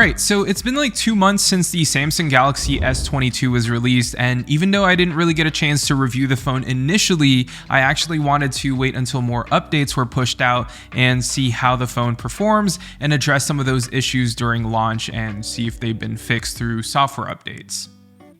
Alright, so it's been like 2 months since the Samsung Galaxy S22 was released, and even though I didn't really get a chance to review the phone initially, I actually wanted to wait until more updates were pushed out and see how the phone performs and address some of those issues during launch and see if they've been fixed through software updates.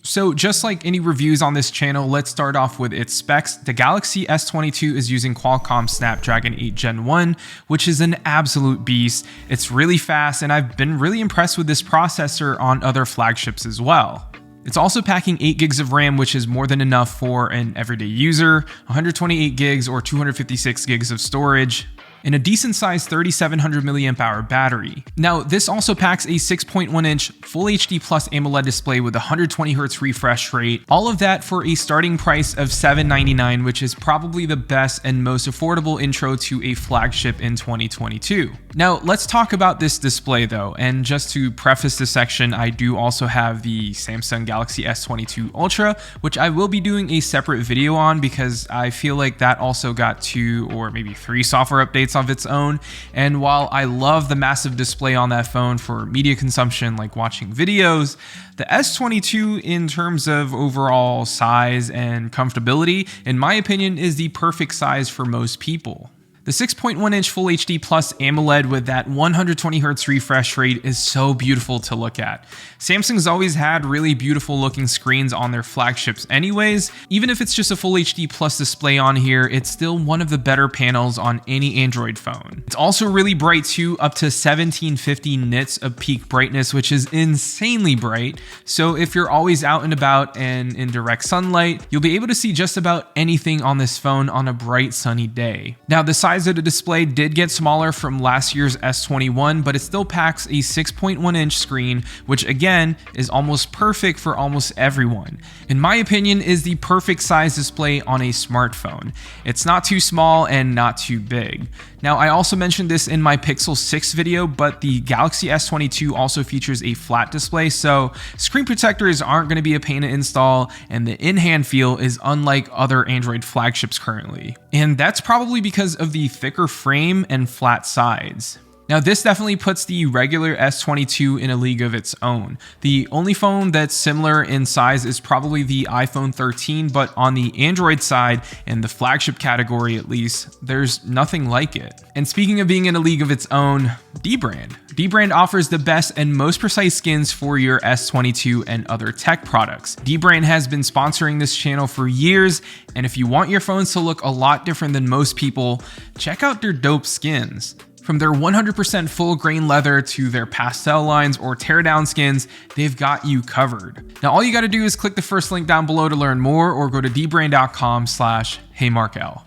So just like any reviews on this channel, let's start off with its specs. The Galaxy S22 is using Qualcomm Snapdragon 8 Gen 1, which is an absolute beast. It's really fast, and I've been really impressed with this processor on other flagships as well. It's also packing 8 gigs of RAM, which is more than enough for an everyday user, 128 gigs or 256 gigs of storage, and a decent sized 3700 mAh battery. Now, this also packs a 6.1-inch Full HD Plus AMOLED display with 120Hz refresh rate. All of that for a starting price of $799, which is probably the best and most affordable intro to a flagship in 2022. Now, let's talk about this display though, and just to preface this section, I do also have the Samsung Galaxy S22 Ultra, which I will be doing a separate video on because I feel like that also got 2 or maybe 3 software updates of its own. And while I love the massive display on that phone for media consumption like watching videos, the S22 in terms of overall size and comfortability, in my opinion, is the perfect size for most people. The 6.1-inch Full HD Plus AMOLED with that 120Hz refresh rate is so beautiful to look at. Samsung's always had really beautiful looking screens on their flagships anyways. Even if it's just a Full HD Plus display on here, it's still one of the better panels on any Android phone. It's also really bright too, up to 1750 nits of peak brightness, which is insanely bright. So if you're always out and about and in direct sunlight, you'll be able to see just about anything on this phone on a bright sunny day. Now, the size of the display did get smaller from last year's S21, but it still packs a 6.1-inch screen, which again is almost perfect for almost everyone. In my opinion, is the perfect size display on a smartphone. It's not too small and not too big. Now, I also mentioned this in my Pixel 6 video, but the Galaxy S22 also features a flat display, so screen protectors aren't going to be a pain to install, and the in-hand feel is unlike other Android flagships currently. And that's probably because of the thicker frame and flat sides. Now, this definitely puts the regular S22 in a league of its own. The only phone that's similar in size is probably the iPhone 13, but on the Android side, in the flagship category at least, there's nothing like it. And speaking of being in a league of its own, Dbrand. Dbrand offers the best and most precise skins for your S22 and other tech products. Dbrand has been sponsoring this channel for years, and if you want your phones to look a lot different than most people, check out their dope skins. From their 100% full grain leather to their pastel lines or teardown skins, they've got you covered. Now, all you gotta do is click the first link down below to learn more, or go to dbrand.com/heymarkel.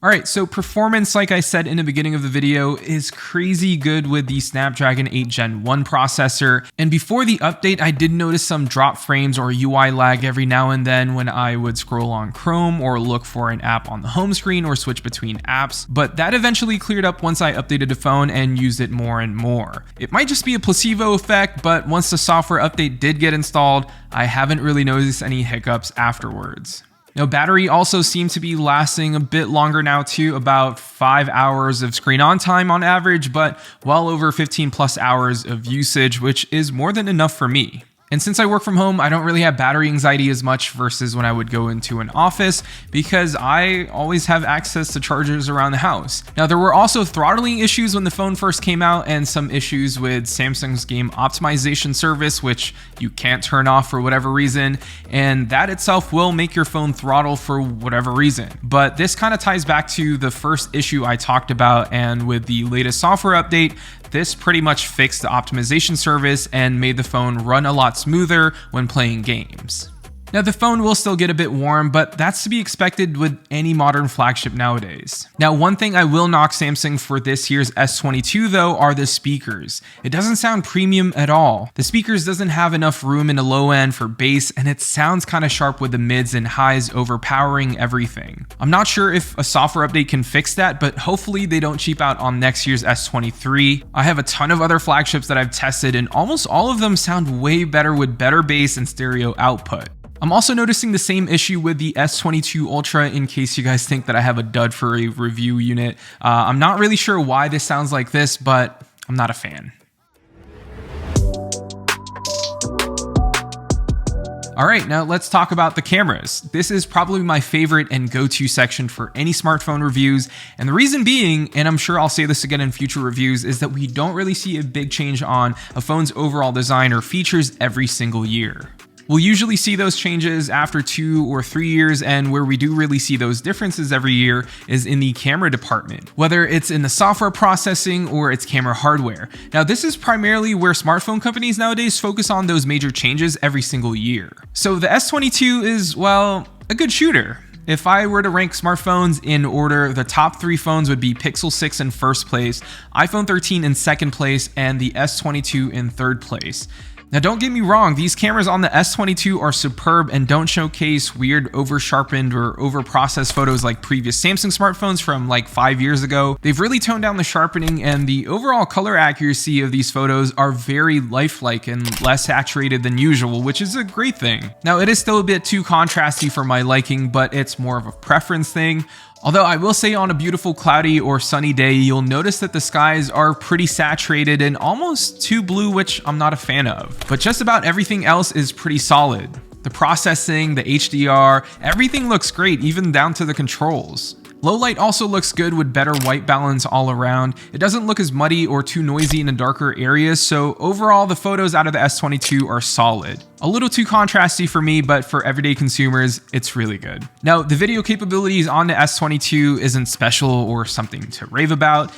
Alright, so performance, like I said in the beginning of the video, is crazy good with the Snapdragon 8 Gen 1 processor. And before the update, I did notice some drop frames or UI lag every now and then when I would scroll on Chrome or look for an app on the home screen or switch between apps. But that eventually cleared up once I updated the phone and used it more and more. It might just be a placebo effect, but once the software update did get installed, I haven't really noticed any hiccups afterwards. Now, battery also seems to be lasting a bit longer now too, about 5 hours of screen on time on average, but well over 15 plus hours of usage, which is more than enough for me. And since I work from home, I don't really have battery anxiety as much versus when I would go into an office because I always have access to chargers around the house. Now, there were also throttling issues when the phone first came out and some issues with Samsung's game optimization service, which you can't turn off for whatever reason. And that itself will make your phone throttle for whatever reason. But this kind of ties back to the first issue I talked about, and with the latest software update, this pretty much fixed the optimization service and made the phone run a lot smoother when playing games. Now, the phone will still get a bit warm, but that's to be expected with any modern flagship nowadays. Now, one thing I will knock Samsung for this year's S22 though are the speakers. It doesn't sound premium at all. The speakers doesn't have enough room in the low end for bass, and it sounds kind of sharp with the mids and highs overpowering everything. I'm not sure if a software update can fix that, but hopefully they don't cheap out on next year's S23. I have a ton of other flagships that I've tested, and almost all of them sound way better with better bass and stereo output. I'm also noticing the same issue with the S22 Ultra in case you guys think that I have a dud for a review unit. I'm not really sure why this sounds like this, but I'm not a fan. All right, now let's talk about the cameras. This is probably my favorite and go-to section for any smartphone reviews. And the reason being, and I'm sure I'll say this again in future reviews, is that we don't really see a big change on a phone's overall design or features every single year. We'll usually see those changes after 2 or 3 years, and where we do really see those differences every year is in the camera department, whether it's in the software processing or its camera hardware. Now, this is primarily where smartphone companies nowadays focus on those major changes every single year. So the S22 is, well, a good shooter. If I were to rank smartphones in order, the top 3 phones would be Pixel 6 in first place, iPhone 13 in second place, and the S22 in third place. Now, don't get me wrong, these cameras on the S22 are superb and don't showcase weird over-sharpened or over-processed photos like previous Samsung smartphones from like 5 years ago. They've really toned down the sharpening, and the overall color accuracy of these photos are very lifelike and less saturated than usual, which is a great thing. Now, it is still a bit too contrasty for my liking, but it's more of a preference thing. Although I will say on a beautiful cloudy or sunny day, you'll notice that the skies are pretty saturated and almost too blue, which I'm not a fan of. But just about everything else is pretty solid. The processing, the HDR, everything looks great, even down to the controls. Low light also looks good with better white balance all around. It doesn't look as muddy or too noisy in the darker areas, so overall the photos out of the S22 are solid. A little too contrasty for me, but for everyday consumers, it's really good. Now, the video capabilities on the S22 isn't special or something to rave about.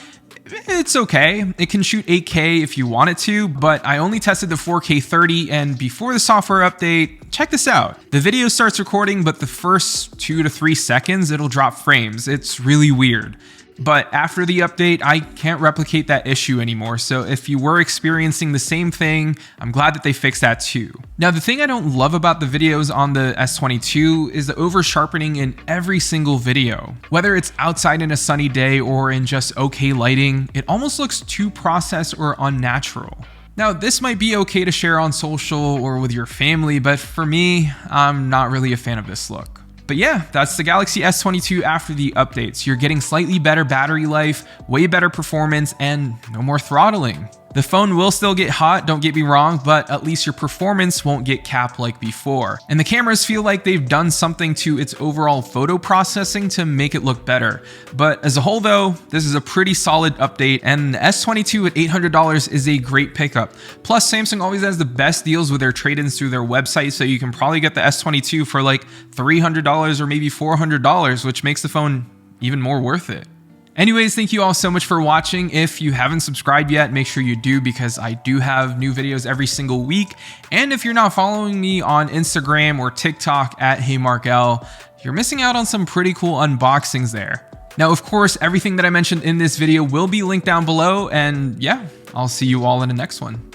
It's okay. It can shoot 8K if you want it to, but I only tested the 4K 30, and before the software update, check this out. The video starts recording, but the first 2 to 3 seconds, it'll drop frames. It's really weird. But after the update, I can't replicate that issue anymore. So if you were experiencing the same thing, I'm glad that they fixed that too. Now, the thing I don't love about the videos on the S22 is the over sharpening in every single video. Whether it's outside in a sunny day or in just okay lighting, it almost looks too processed or unnatural. Now, this might be okay to share on social or with your family, but for me, I'm not really a fan of this look. But yeah, that's the Galaxy S22 after the updates. You're getting slightly better battery life, way better performance, and no more throttling. The phone will still get hot, don't get me wrong, but at least your performance won't get capped like before. And the cameras feel like they've done something to its overall photo processing to make it look better. But as a whole though, this is a pretty solid update, and the S22 at $800 is a great pickup. Plus, Samsung always has the best deals with their trade-ins through their website, so you can probably get the S22 for like $300 or maybe $400, which makes the phone even more worth it. Anyways, thank you all so much for watching. If you haven't subscribed yet, make sure you do, because I do have new videos every single week. And if you're not following me on Instagram or TikTok at HeyMarkL, you're missing out on some pretty cool unboxings there. Now, of course, everything that I mentioned in this video will be linked down below, and yeah, I'll see you all in the next one.